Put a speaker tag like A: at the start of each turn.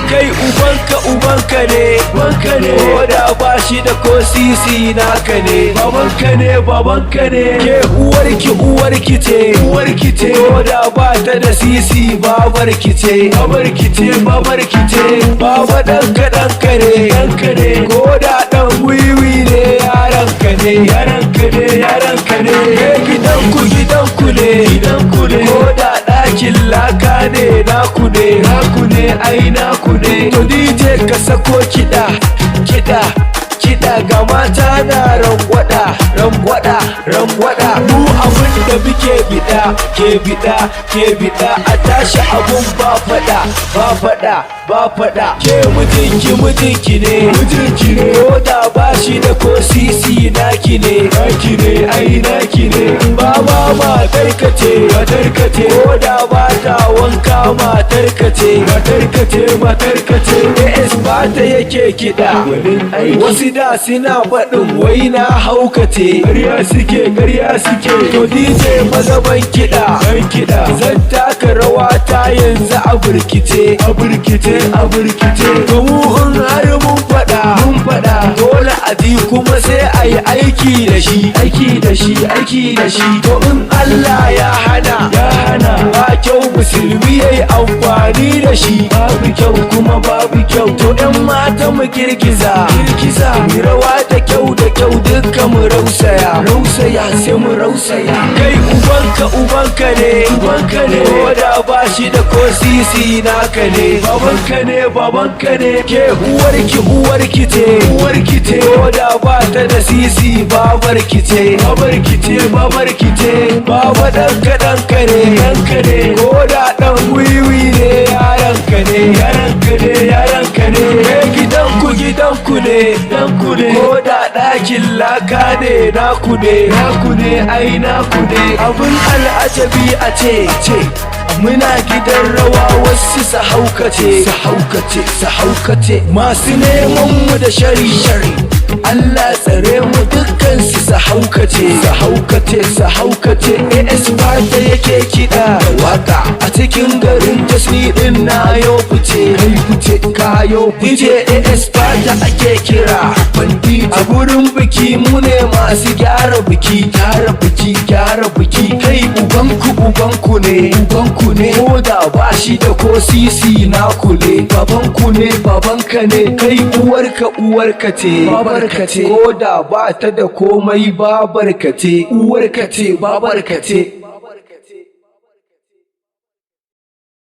A: kai ubanka ne ko da ba shi da ko sisi naka ne babanka ne ke uwarki ce ko da ba ta da sisi babarki ce baba ɗanka ne ko da ɗan wiwi ne yaranka ne gidanku ne ko da ɗakin laka ne naku ne ai naku ne to DJ ka sako kiɗa ga mata na rangwada mu abin da muke bida a tashi abun ba fada ke mijinki ne ko da ba shi da ko sisi naki ne ai naki ne baba matarka ce ko da ba ta wanka matarka ce AS ba ta yake kiɗa wasu da suna faɗin wai na haukace ƙarya suke to DJ mazaban kiɗa zan taka rawa ta yanzu a burkice to mu in har mun faɗa dole a ji kuma sai a yi aiki da shi to in Allah ya hana ba kyau musulmi yayi amfani da shi babu kyau to ɗan mata mu girgiza mu rawa da kyau dukkan mu rausaya sai mu rausaya kai ubanka ne ko da ba shi da ko sisi naka ne babanka ne ke uwarki ce ko da ba ta da sisi babarki ce baba ɗanka ne ko da ɗan wiwi ne yaranka ne gidanku ne ko da ɗakin laka ne naku ne ai naku ne abin al'ajabi a ce muna gidan rawa wasu su haukace masu neman mu da shari Allah tsare mu dukkan su haukace AS Bata yake kiɗa waka a cikin garin Jasni din na yo fice kayo fice AS Bata ake kira bandit a gurin biki mu ne masu gyara biki kai ubanku ne ko da ba shi da ko sisi naku ne babanka ne kai uwarka ce ko da ba ta da komai babarka ce uwarka ce babarka ce